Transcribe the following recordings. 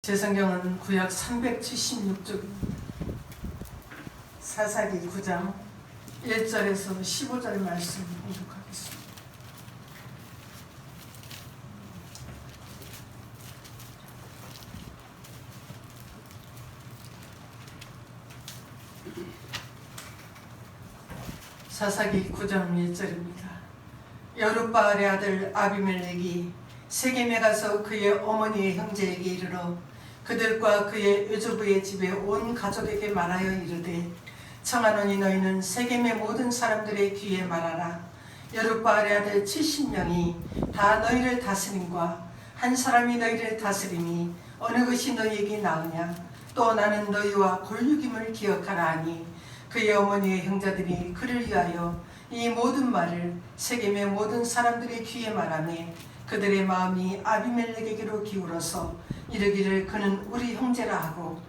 제 성경은 구약 376쪽입니다. 사사기 9장 1절에서 15절 말씀 공독하겠습니다. 사사기 9장 1절입니다. 여룻바알의 아들 아비멜렉이 세겜에 가서 그의 어머니의 형제에게 이르러 그들과 그의 여조부의 집에 온 가족에게 말하여 이르되 청하노니 너희는 세겜의 모든 사람들의 귀에 말하라. 여룻바알의 아들 70명이 다 너희를 다스림과 한 사람이 너희를 다스림이 어느 것이 너희에게 나으냐. 또 나는 너희와 골육임을 기억하라 하니 그의 어머니의 형제들이 그를 위하여 이 모든 말을 세겜의 모든 사람들의 귀에 말하며 그들의 마음이 아비멜렉에게로 기울어서 이르기를 그는 우리 형제라 하고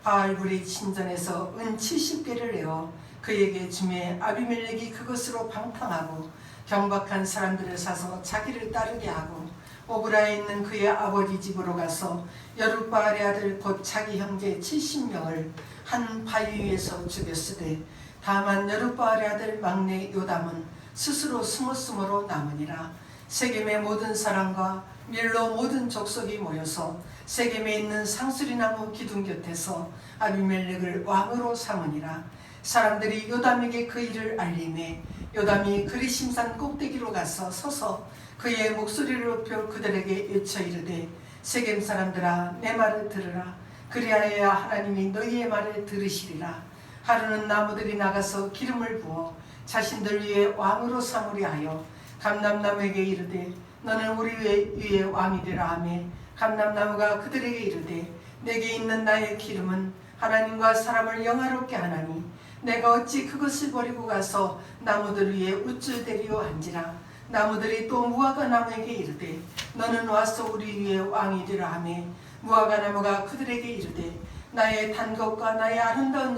바알불이 신전에서 은 70개를 내어 그에게 주매 아비멜렉이 그것으로 방탕하고 경박한 사람들을 사서 자기를 따르게 하고 오브라에 있는 그의 아버지 집으로 가서 여룻바알의 아들 곧 자기 형제 70명을 한 바위 위에서 죽였으되 다만 여룻바알의 아들 막내 요담은 스스로 숨었으므로 남으니라. 세겜의 모든 사람과 밀로 모든 족속이 모여서 세겜에 있는 상수리나무 기둥 곁에서 아비멜렉을 왕으로 삼으니라. 사람들이 요담에게 그 일을 알리매 요담이 그리심산 꼭대기로 가서 서서 그의 목소리를 높여 그들에게 외쳐 이르되 세겜 사람들아 내 말을 들으라. 그리하여야 하나님이 너희의 말을 들으시리라. 하루는 나무들이 나가서 기름을 부어 자신들 위에 왕으로 삼으려 하여 감람나무에게 이르되 너는 우리 위에 왕이 되라 하며 감람나무가 그들에게 이르되 내게 있는 나의 기름은 하나님과 사람을 영화롭게 하나니 내가 어찌 그것을 버리고 가서 나무들 위에 우쭐대리오 한지라. 나무들이 또 무화과 나무에게 이르되 너는 와서 우리 위에 왕이 되라 하며 무화과 나무가 그들에게 이르되 나의 단 것과 나의 아름다운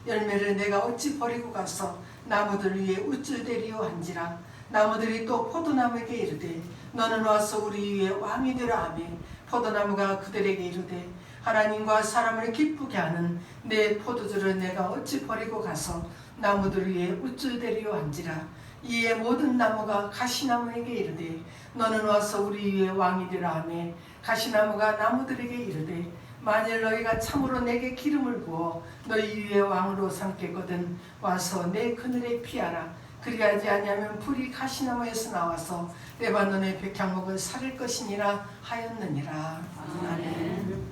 열매를 내가 어찌 버리고 가서 나무들 위에 우쭐대리오 한지라. 나무들이 또 포도나무에게 이르되 너는 와서 우리 위에 왕이 되라 하며 포도나무가 그들에게 이르되 하나님과 사람을 기쁘게 하는 내 포도주를 내가 어찌 버리고 가서 나무들 위에 우쭐대리오 한지라. 이에 모든 나무가 가시나무에게 이르되 너는 와서 우리 위에 왕이 되라 하며 가시나무가 나무들에게 이르되 만일 너희가 참으로 내게 기름을 부어 너희 위에 왕으로 삼겠거든 와서 내 그늘에 피하라. 그리하지 아니하면 불이 가시나무에서 나와서 레바논의 백향목을 사릴 것이니라 하였느니라. 아멘.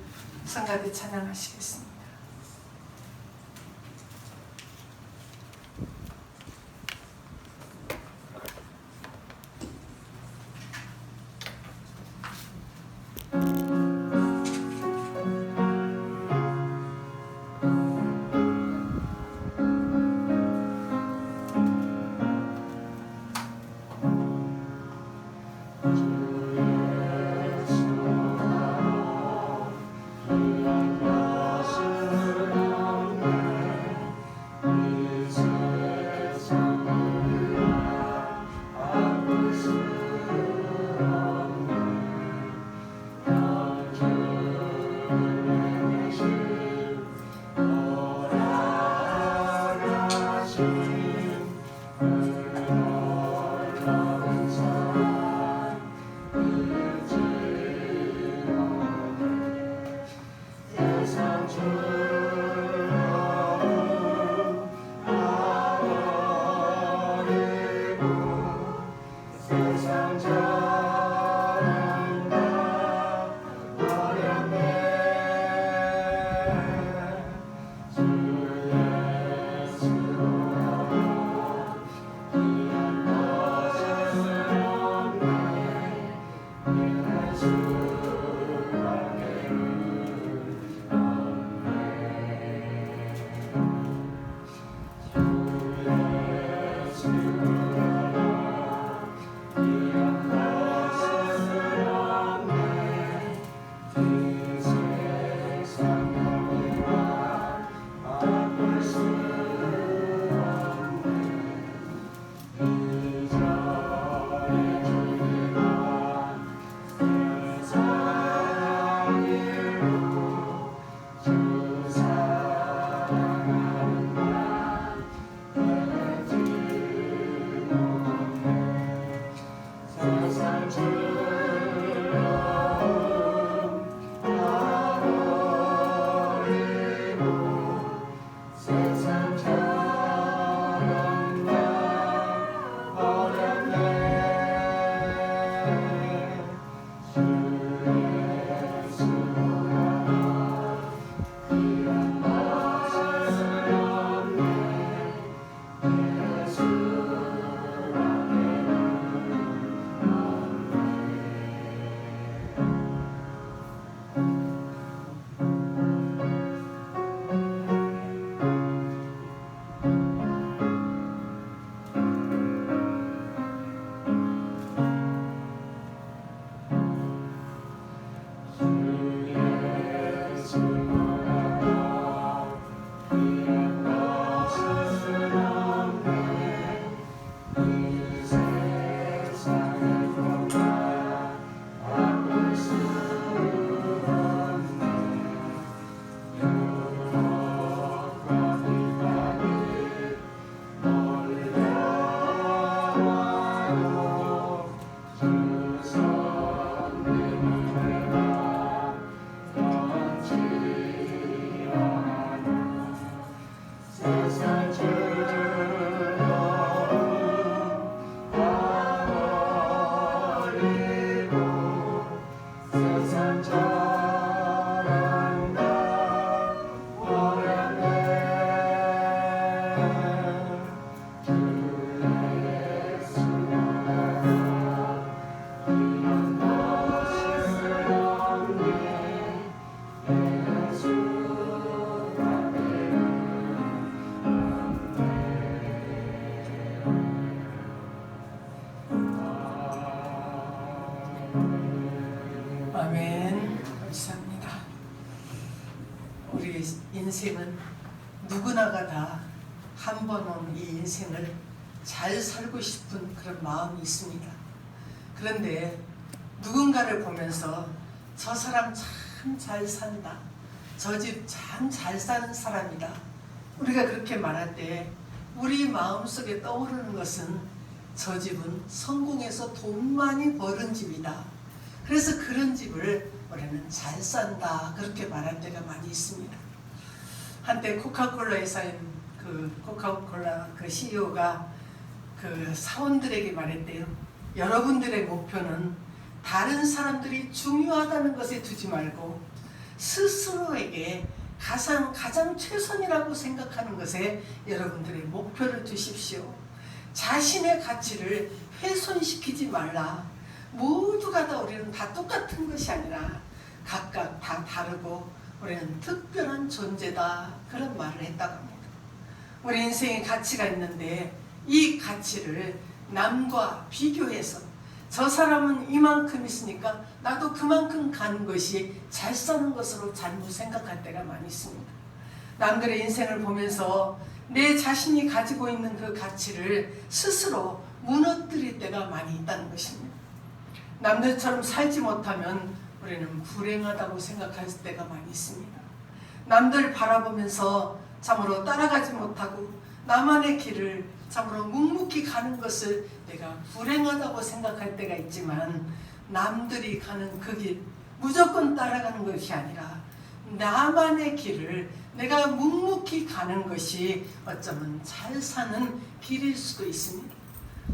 성가대 찬양하시겠습니다. 주의 수고로 귀한 것을 우리 인생은 누구나가 다 한 번 온 이 인생을 잘 살고 싶은 그런 마음이 있습니다. 그런데 누군가를 보면서 저 사람 참 잘 산다, 저 집 참 잘 사는 사람이다, 우리가 그렇게 말할 때 우리 마음속에 떠오르는 것은 저 집은 성공해서 돈 많이 버는 집이다, 그래서 그런 집을 우리는 잘 산다, 그렇게 말할 때가 많이 있습니다. 한때 코카콜라 회사인 코카콜라 CEO가 사원들에게 말했대요. 여러분들의 목표는 다른 사람들이 중요하다는 것에 두지 말고 스스로에게 가장 최선이라고 생각하는 것에 여러분들의 목표를 두십시오. 자신의 가치를 훼손시키지 말라. 모두가 다 우리는 다 똑같은 것이 아니라 각각 다 다르고 우리는 특별한 존재다, 그런 말을 했다고 합니다. 우리 인생에 가치가 있는데 이 가치를 남과 비교해서 저 사람은 이만큼 있으니까 나도 그만큼 가는 것이 잘 사는 것으로 잘못 생각할 때가 많이 있습니다. 남들의 인생을 보면서 내 자신이 가지고 있는 그 가치를 스스로 무너뜨릴 때가 많이 있다는 것입니다. 남들처럼 살지 못하면 우리는 불행하다고 생각할 때가 많이 있습니다. 남들 바라보면서 참으로 따라가지 못하고 나만의 길을 참으로 묵묵히 가는 것을 내가 불행하다고 생각할 때가 있지만, 남들이 가는 그 길 무조건 따라가는 것이 아니라 나만의 길을 내가 묵묵히 가는 것이 어쩌면 잘 사는 길일 수도 있습니다.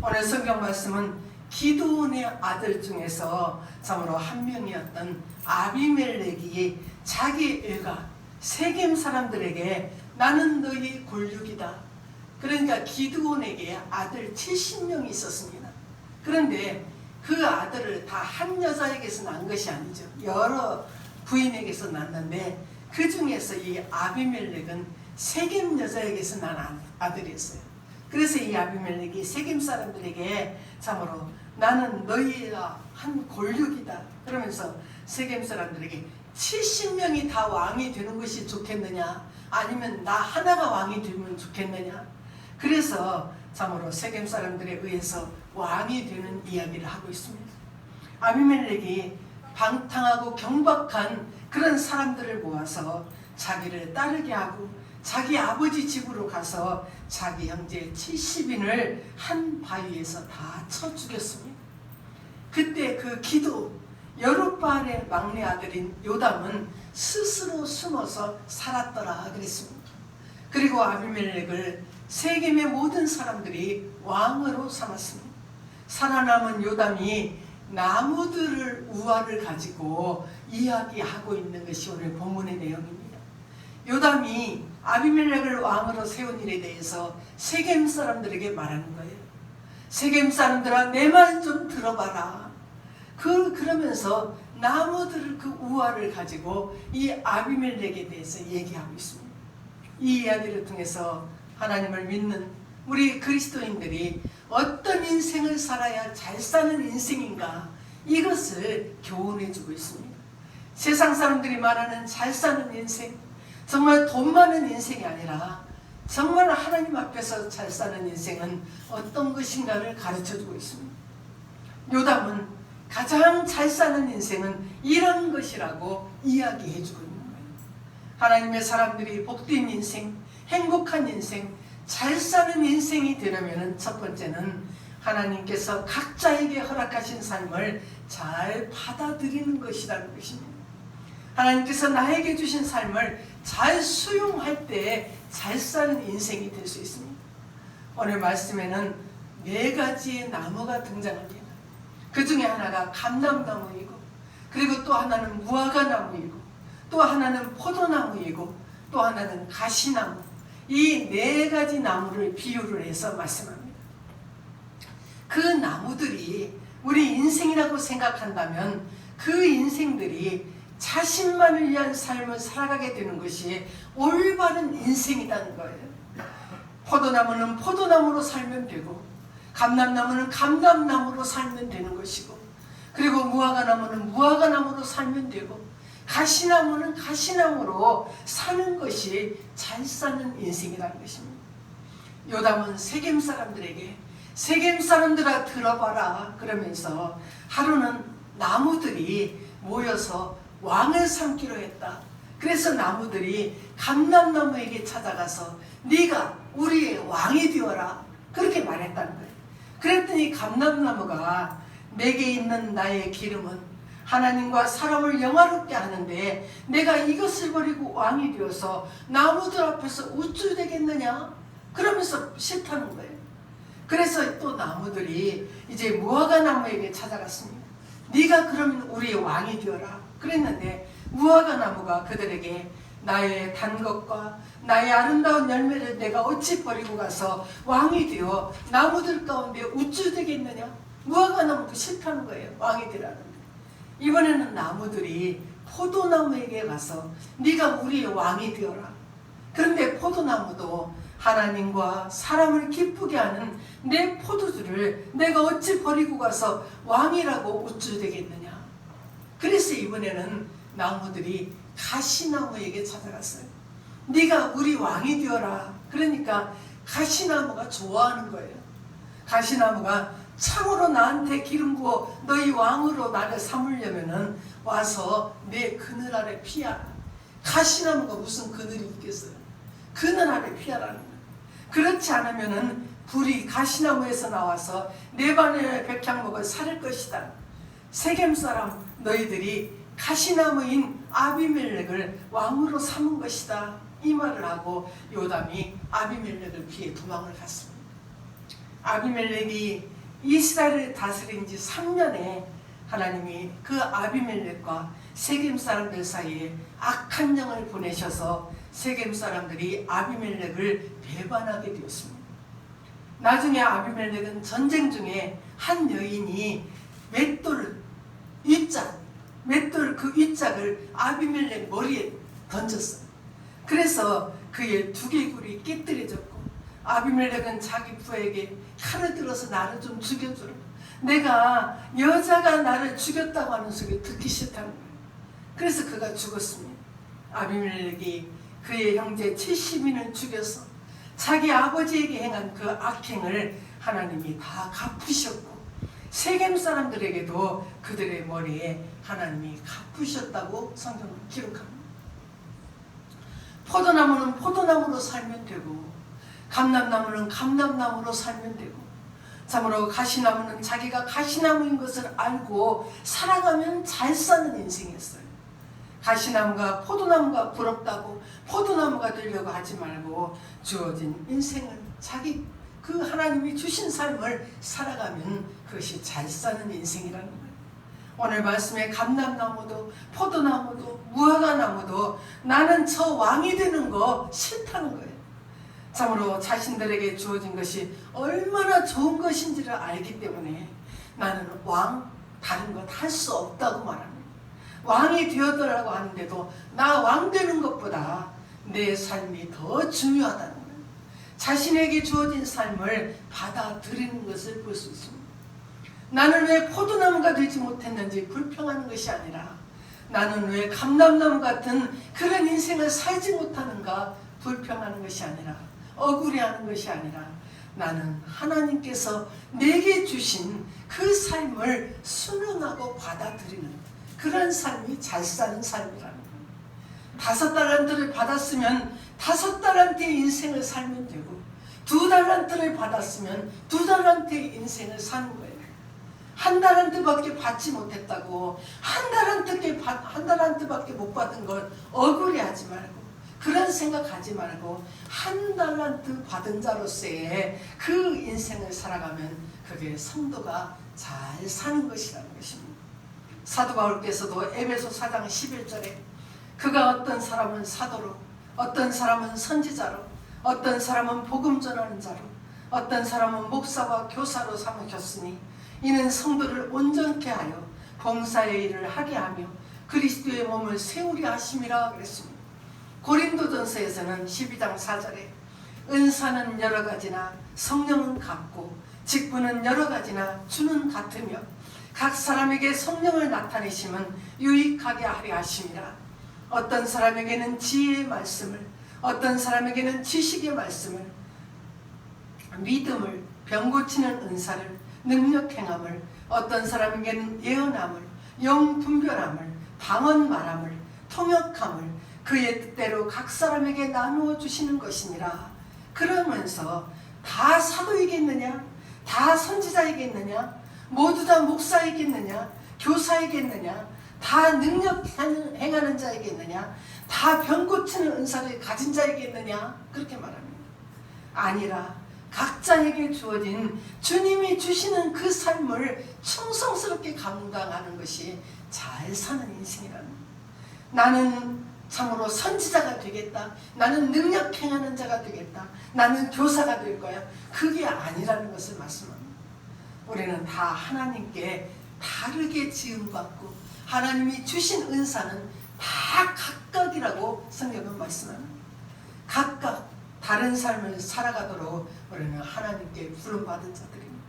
오늘 성경 말씀은 기드온의 아들 중에서 참으로 한 명이었던 아비멜렉이 자기 일가 세겜 사람들에게 나는 너희 골육이다, 그러니까 기드온에게 아들 70명이 있었습니다. 그런데 그 아들을 다 한 여자에게서 난 것이 아니죠. 여러 부인에게서 났는데 그 중에서 이 아비멜렉은 세겜 여자에게서 난 아들이었어요. 그래서 이 아비멜렉이 세겜 사람들에게 참으로 나는 너희가 한 골육이다 그러면서 세겜 사람들에게 70명이 다 왕이 되는 것이 좋겠느냐, 아니면 나 하나가 왕이 되면 좋겠느냐, 그래서 참으로 세겜 사람들에 의해서 왕이 되는 이야기를 하고 있습니다. 아비멜렉이 방탕하고 경박한 그런 사람들을 모아서 자기를 따르게 하고 자기 아버지 집으로 가서 자기 형제 70인을 한 바위에서 다 쳐 죽였습니다. 그때 그 기드온, 여룻바알의 막내 아들인 요담은 스스로 숨어서 살았더라 그랬습니다. 그리고 아비멜렉을 세겜의 모든 사람들이 왕으로 삼았습니다. 살아남은 요담이 나무들을 우화를 가지고 이야기하고 있는 것이 오늘 본문의 내용입니다. 요담이 아비멜렉을 왕으로 세운 일에 대해서 세겜 사람들에게 말하는 거예요. 세겜 사람들아, 내 말 좀 들어봐라. 그러면서 나무들을 그 우화를 가지고 이 아비멜렉에 대해서 얘기하고 있습니다. 이 이야기를 통해서 하나님을 믿는 우리 그리스도인들이 어떤 인생을 살아야 잘 사는 인생인가, 이것을 교훈해 주고 있습니다. 세상 사람들이 말하는 잘 사는 인생, 정말 돈 많은 인생이 아니라 정말 하나님 앞에서 잘 사는 인생은 어떤 것인가를 가르쳐 주고 있습니다. 요담은 가장 잘 사는 인생은 이런 것이라고 이야기해 주고 있는 거예요. 하나님의 사람들이 복된 인생, 행복한 인생, 잘 사는 인생이 되려면 첫 번째는 하나님께서 각자에게 허락하신 삶을 잘 받아들이는 것이라는 것입니다. 하나님께서 나에게 주신 삶을 잘 수용할 때 잘 사는 인생이 될 수 있습니다. 오늘 말씀에는 4가지의 나무가 등장합니다. 그 중에 하나가 감람나무이고, 그리고 또 하나는 무화과나무이고, 또 하나는 포도나무이고, 또 하나는 가시나무, 이 4가지 나무를 비유를 해서 말씀합니다. 그 나무들이 우리 인생이라고 생각한다면 그 인생들이 자신만을 위한 삶을 살아가게 되는 것이 올바른 인생이라는 거예요. 포도나무는 포도나무로 살면 되고, 감람나무는 감람나무로 살면 되는 것이고, 그리고 무화과나무는 무화과나무로 살면 되고, 가시나무는 가시나무로 사는 것이 잘 사는 인생이라는 것입니다. 요담은 세겜 사람들에게 세겜 사람들아 들어봐라 그러면서 하루는 나무들이 모여서 왕을 삼기로 했다. 그래서 나무들이 감람나무에게 찾아가서 네가 우리의 왕이 되어라 그렇게 말했다는 거예요. 그랬더니 감람나무가 내게 있는 나의 기름은 하나님과 사람을 영화롭게 하는데 내가 이것을 버리고 왕이 되어서 나무들 앞에서 우쭐대겠느냐 그러면서 싫다는 거예요. 그래서 또 나무들이 이제 무화과 나무에게 찾아갔습니다. 네가 그러면 우리의 왕이 되어라 그랬는데 무화과 나무가 그들에게 나의 단 것과 나의 아름다운 열매를 내가 어찌 버리고 가서 왕이 되어 나무들 가운데 우쭐대겠느냐. 무화과 나무도 싫다는 거예요. 왕이 되라는데. 이번에는 나무들이 포도나무에게 가서 네가 우리의 왕이 되어라. 그런데 포도나무도 하나님과 사람을 기쁘게 하는 내 포도주를 내가 어찌 버리고 가서 왕이라고 우쭐대겠느냐. 그래서 이번에는 나무들이 가시나무에게 찾아갔어요. 네가 우리 왕이 되어라. 그러니까 가시나무가 좋아하는 거예요. 가시나무가 참으로 나한테 기름 부어 너희 왕으로 나를 삼으려면은 와서 내 그늘 아래 피하라. 가시나무가 무슨 그늘이 있겠어요. 그늘 아래 피하라는 거예요. 그렇지 않으면은 불이 가시나무에서 나와서 내 반의 백향목을 살릴 것이다. 세겜 사람 너희들이 가시나무인 아비멜렉을 왕으로 삼은 것이다. 이 말을 하고 요담이 아비멜렉을 피해 도망을 갔습니다. 아비멜렉이 이스라엘을 다스린 지 3년에 하나님이 그 아비멜렉과 세겜 사람들 사이에 악한 영을 보내셔서 세겜 사람들이 아비멜렉을 배반하게 되었습니다. 나중에 아비멜렉은 전쟁 중에 한 여인이 맷돌 그 윗짝을 아비멜렉 머리에 던졌어요. 그래서 그의 두개골이 깨뜨려졌고 아비멜렉은 자기 부하에게 칼을 들어서 나를 좀 죽여주라. 내가 여자가 나를 죽였다고 하는 소리 듣기 싫다는 거예요. 그래서 그가 죽었습니다. 아비멜렉이 그의 형제 70인을 죽여서 자기 아버지에게 행한 그 악행을 하나님이 다 갚으셨고 세겜 사람들에게도 그들의 머리에 하나님이 갚으셨다고 성경은 기록합니다. 포도나무는 포도나무로 살면 되고 감람나무는 감람나무로 살면 되고 참으로 가시나무는 자기가 가시나무인 것을 알고 살아가면 잘 사는 인생이었어요. 가시나무가 포도나무가 부럽다고 포도나무가 되려고 하지 말고 주어진 인생을 자기 그 하나님이 주신 삶을 살아가면 그것이 잘 사는 인생이라는 거예요. 오늘 말씀에 감람나무도 포도나무도 무화과나무도 나는 저 왕이 되는 거 싫다는 거예요. 참으로 자신들에게 주어진 것이 얼마나 좋은 것인지를 알기 때문에 나는 왕 다른 것 할 수 없다고 말합니다. 왕이 되어달라고 하는데도 나 왕 되는 것보다 내 삶이 더 중요하다는 거예요. 자신에게 주어진 삶을 받아들이는 것을 볼 수 있습니다. 나는 왜 포도나무가 되지 못했는지 불평하는 것이 아니라 나는 왜 감람나무 같은 그런 인생을 살지 못하는가 불평하는 것이 아니라 억울해하는 것이 아니라 나는 하나님께서 내게 주신 그 삶을 순응하고 받아들이는 그런 삶이 잘 사는 삶이라는 거예요. 5달란트를 받았으면 5달란트의 인생을 살면 되고 2달란트를 받았으면 2달란트의 인생을 사는 거예요. 1달란트밖에 받지 못했다고 한 달란트밖에 못 받은 걸 억울해하지 말고 그런 생각하지 말고 1달란트 받은 자로서의 그 인생을 살아가면 그게 성도가 잘 사는 것이라는 것입니다. 사도 바울께서도 에베소 4장 11절에 그가 어떤 사람은 사도로 어떤 사람은 선지자로 어떤 사람은 복음 전하는 자로 어떤 사람은 목사와 교사로 삼으셨으니 이는 성도를 온전케 하여 봉사의 일을 하게 하며 그리스도의 몸을 세우려 하심이라 그랬습니다. 고린도전서에서는 12장 4절에 은사는 여러 가지나 성령은 같고 직분은 여러 가지나 주는 같으며 각 사람에게 성령을 나타내심은 유익하게 하려 하심이라. 어떤 사람에게는 지혜의 말씀을, 어떤 사람에게는 지식의 말씀을, 믿음을, 병 고치는 은사를, 능력 행함을, 어떤 사람에게는 예언함을, 영 분별함을, 방언 말함을, 통역함을 그의 뜻대로 각 사람에게 나누어 주시는 것이니라. 그러면서 다 사도이겠느냐? 다 선지자이겠느냐? 모두 다 목사이겠느냐? 교사이겠느냐? 다 능력 행하는 자이겠느냐? 다 병 고치는 은사를 가진 자이겠느냐? 그렇게 말합니다. 아니라 각자에게 주어진 주님이 주시는 그 삶을 충성스럽게 감당하는 것이 잘 사는 인생이라는 거예요. 나는 참으로 선지자가 되겠다. 나는 능력 행하는 자가 되겠다. 나는 교사가 될 거야. 그게 아니라는 것을 말씀합니다. 우리는 다 하나님께 다르게 지음받고 하나님이 주신 은사는 다 각각이라고 성경은 말씀합니다. 각각 다른 삶을 살아가도록 우리는 하나님께 부름받은 자들입니다.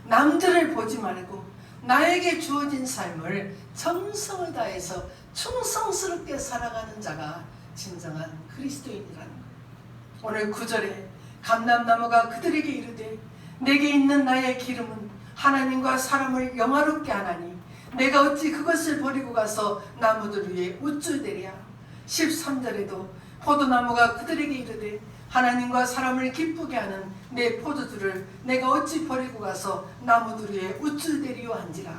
남들을 보지 말고 나에게 주어진 삶을 정성을 다해서 충성스럽게 살아가는 자가 진정한 그리스도인이라는 것. 오늘 9절에 감람나무가 그들에게 이르되 내게 있는 나의 기름은 하나님과 사람을 영화롭게 하나니 내가 어찌 그것을 버리고 가서 나무들 위에 우쭐대랴. 13절에도 포도나무가 그들에게 이르되 하나님과 사람을 기쁘게 하는 내 포도주를 내가 어찌 버리고 가서 나무들 위에 우쭐대리요 한지라.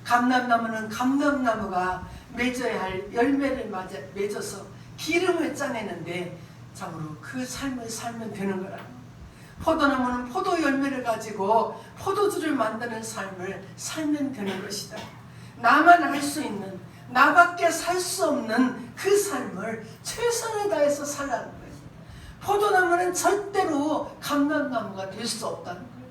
감람나무는 감람나무가 맺어야 할 열매를 맺어서 기름을 짜내는데 참으로 그 삶을 살면 되는 거라. 포도나무는 포도 열매를 가지고 포도주를 만드는 삶을 살면 되는 것이다. 나만 할 수 있는, 나밖에 살 수 없는 그 삶을 최선을 다해서 살라는 거예요. 포도나무는 절대로 감람나무가 될 수 없다는 거예요.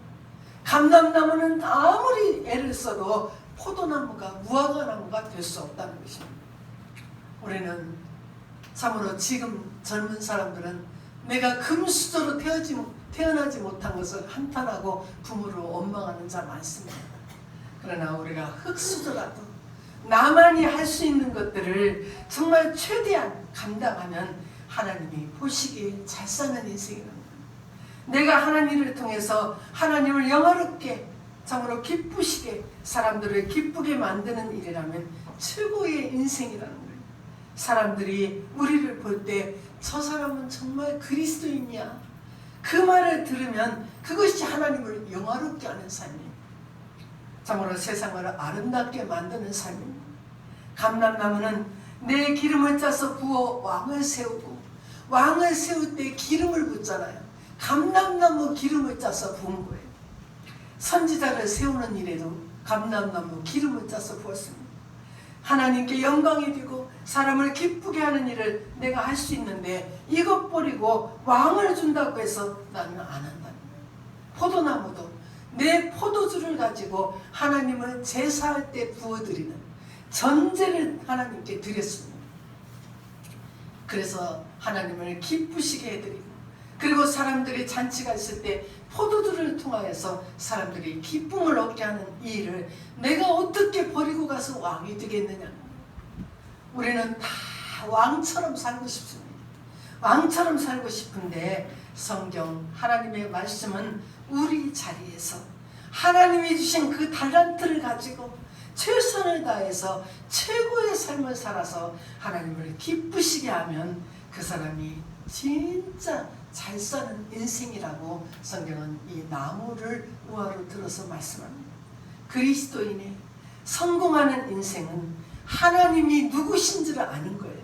감람나무는 아무리 애를 써도 포도나무가, 무화과나무가 될 수 없다는 것입니다. 우리는 참으로 지금 젊은 사람들은 내가 금수저로 태어나지 못한 것을 한탄하고 부모를 원망하는 자 많습니다. 그러나 우리가 흙수저라도 나만이 할 수 있는 것들을 정말 최대한 감당하면 하나님이 보시기에 잘 사는 인생이라는 거예요. 내가 하나님을 통해서 하나님을 영화롭게 참으로 기쁘시게 사람들을 기쁘게 만드는 일이라면 최고의 인생이라는 거예요. 사람들이 우리를 볼 때 저 사람은 정말 그리스도인이야. 그 말을 들으면 그것이 하나님을 영화롭게 하는 삶이에요. 참으로 세상을 아름답게 만드는 삶입니다. 감람나무는 내 기름을 짜서 부어 왕을 세우고 왕을 세울 때 기름을 붓잖아요. 감람나무 기름을 짜서 부은 거예요. 선지자를 세우는 일에도 감람나무 기름을 짜서 부었습니다. 하나님께 영광이 되고 사람을 기쁘게 하는 일을 내가 할 수 있는데 이것 버리고 왕을 준다고 해서 나는 안 한다는 거예요. 포도나무도 내 포도주를 가지고 하나님을 제사할 때 부어드리는 전제를 하나님께 드렸습니다. 그래서 하나님을 기쁘시게 해드리고 그리고 사람들이 잔치가 있을 때 포도주를 통하여서 사람들이 기쁨을 얻게 하는 이 일을 내가 어떻게 버리고 가서 왕이 되겠느냐. 우리는 다 왕처럼 살고 싶습니다. 왕처럼 살고 싶은데 성경 하나님의 말씀은 우리 자리에서 하나님이 주신 그 달란트를 가지고 최선을 다해서 최고의 삶을 살아서 하나님을 기쁘시게 하면 그 사람이 진짜 잘 사는 인생이라고 성경은 이 나무를 우화로 들어서 말씀합니다. 그리스도인의 성공하는 인생은 하나님이 누구신지를 아는 거예요.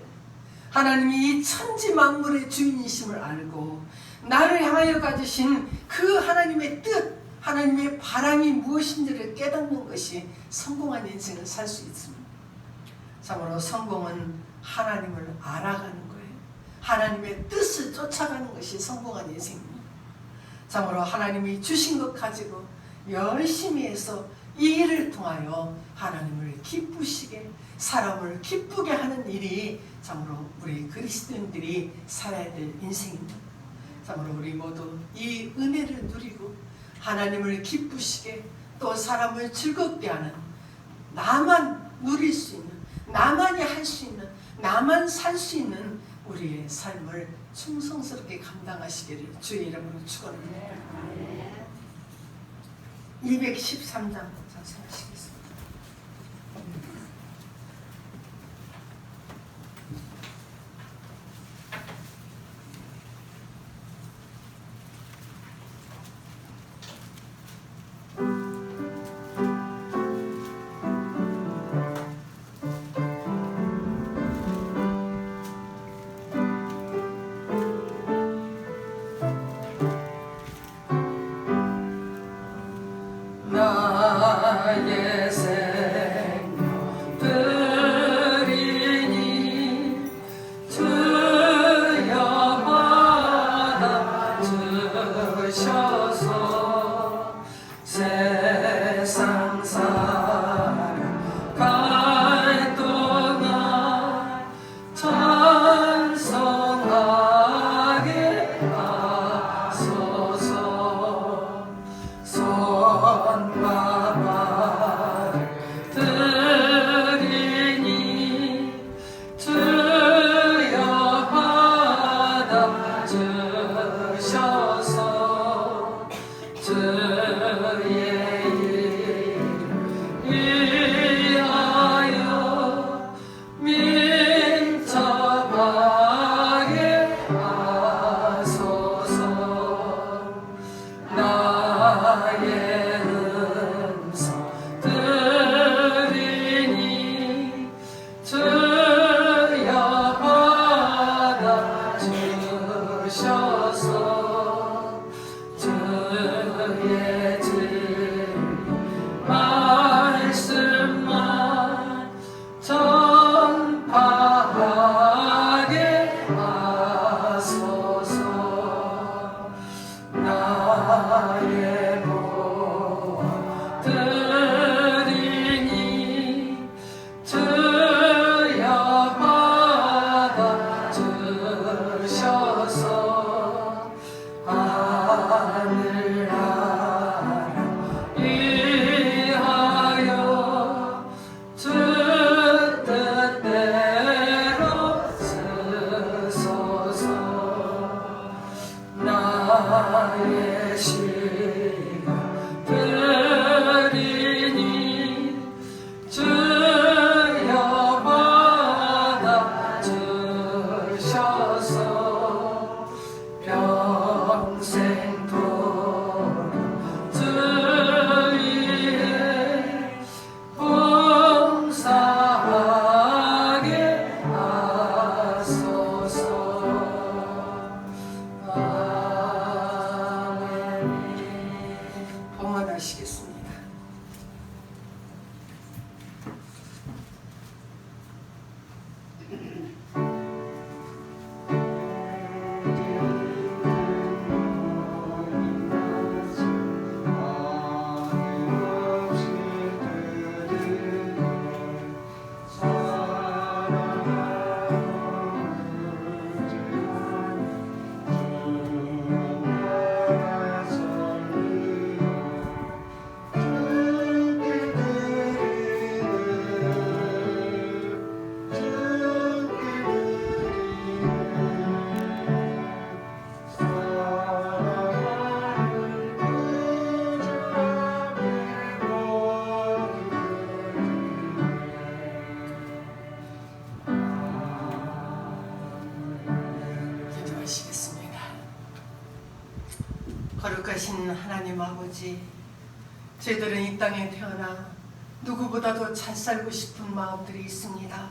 하나님이 이 천지 만물의 주인이심을 알고 나를 향하여 가지신 그 하나님의 뜻, 하나님의 바람이 무엇인지를 깨닫는 것이 성공한 인생을 살 수 있습니다. 참으로 성공은 하나님을 알아가는 거예요. 하나님의 뜻을 쫓아가는 것이 성공한 인생입니다. 참으로 하나님이 주신 것 가지고 열심히 해서 이 일을 통하여 하나님을 기쁘시게 사람을 기쁘게 하는 일이 참으로 우리 그리스도인들이 살아야 될 인생입니다. 참으로 우리 모두 이 은혜를 누리고 하나님을 기쁘시게 또 사람을 즐겁게 하는 나만 누릴 수 있는, 나만이 할 수 있는, 나만 살 수 있는 우리의 삶을 충성스럽게 감당하시기를 주의 이름으로 축원합니다. 213장 전송하시겠습니다. 나의 생명들이니 주여 받아주셔서 세상 살아갈 동안 찬송하게 하소서. 손과 발을 드리니 주여 받아주셔서 주의 이름 위하여 민첩하게 하소서. 나의 음성 들으니 주여 받아주셔서 주의 진리 말씀만 전파하게 하소서. 나의 보험 드리니 주여 받아주셔서 하늘 나라 위하여 주 뜻대로 쓰소서. 나의 시간 드리니 주여 받아주셔서 평생토록 주 위에 봉사하게 하소서. 봉헌하시겠습니다. 기도하시겠습니다. 거룩하신 하나님 아버지, 저희들은 이 땅에 태어나 누구보다도 잘 살고 싶은 마음들이 있습니다.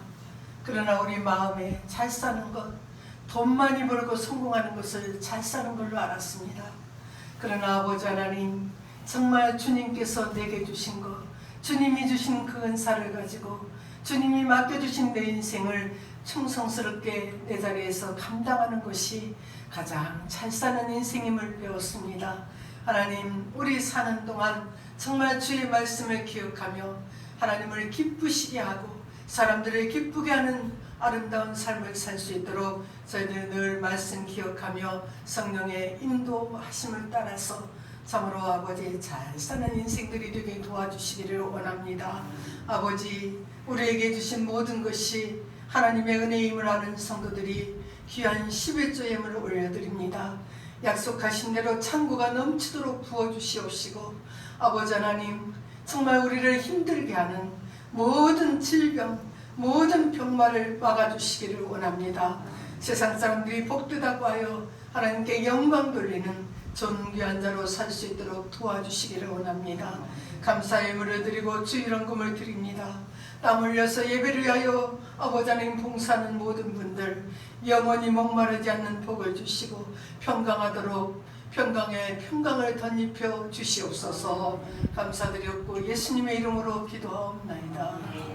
그러나 우리 마음에 잘 사는 것, 돈 많이 벌고 성공하는 것을 잘 사는 걸로 알았습니다. 그러나 아버지 하나님, 정말 주님께서 내게 주신 것, 주님이 주신 그 은사를 가지고 주님이 맡겨주신 내 인생을 충성스럽게 내 자리에서 감당하는 것이 가장 잘 사는 인생임을 배웠습니다. 하나님, 우리 사는 동안 정말 주의 말씀을 기억하며 하나님을 기쁘시게 하고 사람들을 기쁘게 하는 아름다운 삶을 살 수 있도록 저희들 늘 말씀 기억하며 성령의 인도하심을 따라서 참으로 아버지 잘 사는 인생들이 되게 도와주시기를 원합니다. 아버지 우리에게 주신 모든 것이 하나님의 은혜임을 아는 성도들이 귀한 10회 예물을 올려드립니다. 약속하신 대로 창고가 넘치도록 부어주시옵시고 아버지 하나님 정말 우리를 힘들게 하는 모든 질병 모든 병마를 막아주시기를 원합니다. 세상 사람들이 복되다고 하여 하나님께 영광 돌리는 존귀한 자로 살 수 있도록 도와주시기를 원합니다. 감사의 예물을 드리고 주일원금을 드립니다. 땀 흘려서 예배를 위하여 아버지 하나님 봉사하는 모든 분들 영원히 목마르지 않는 복을 주시고 평강하도록 평강에 평강을 덧입혀 주시옵소서. 감사드렸고 예수님의 이름으로 기도하옵나이다.